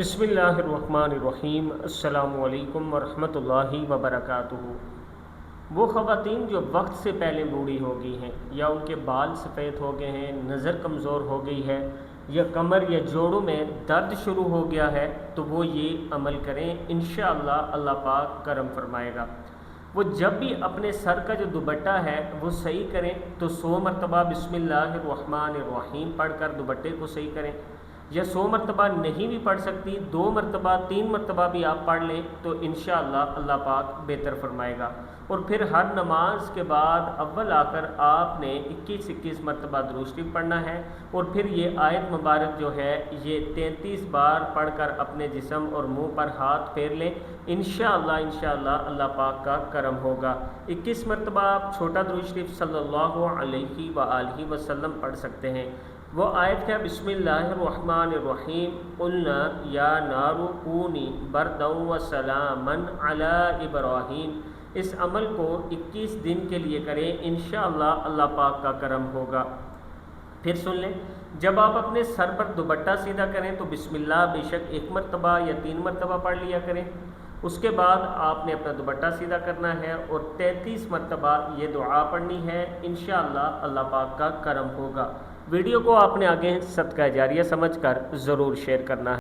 बिस्मिल्लाहिर्रहमानिर्रहीम। अस्सलामु अलैकुम वरहमतुल्लाहि वबरकातुहू। वो ख़वातीन जो वक्त से पहले बूढ़ी हो गई हैं, या उनके बाल सफ़ेद हो गए हैं, नज़र कमज़ोर हो गई है, या कमर या जोड़ों में दर्द शुरू हो गया है, तो वो ये अमल करें, इंशाअल्लाह अल्लाह पाक करम फरमाएगा। वो जब भी अपने सर का जो दुपट्टा है वो सही करें तो 100 मरतबा बिस्मिल्लाहिर्रहमानिर्रहीम पढ़ कर दुपट्टे को सही करें, या 100 मरतबा नहीं भी पढ़ सकती, 2 मरतबा 3 मरतबा भी आप पढ़ लें तो इंशाअल्लाह अल्लाह पाक बेहतर फरमाएगा। और फिर हर नमाज के बाद अव्वल आकर आपने 21-21 मरतबा दुरूद शरीफ पढ़ना है, और फिर ये आयत मुबारक जो है ये 33 बार पढ़कर अपने जिस्म और मुंह पर हाथ फेर लें, इंशाअल्लाह अल्लाह पाक का करम होगा। 21 मरतबा आप छोटा दुरूद शरीफ सल्लल्लाहु अलैहि वआलिहि वसल्लम पढ़ सकते हैं। वो आयत है बिस्मिल्लाहिर्रहमानिर्रहीम, कुल्ना या नारु कूनी बरदन व सलामन अला इब्राहीम। इस अमल को 21 दिन के लिए करें, इंशाअल्लाह अल्लाह पाक का करम होगा। फिर सुन लें, जब आप अपने सर पर दुपट्टा सीधा करें तो बिस्मिल्लाह बेशक 1 मरतबा या 3 मरतबा पढ़ लिया करें। उसके बाद आपने अपना दुपट्टा सीधा करना है और 33 मरतबा ये दुआ पढ़नी है, इंशाअल्लाह अल्लाह पाक का करम होगा। वीडियो को आपने आगे सदका जारिया समझकर ज़रूर शेयर करना है।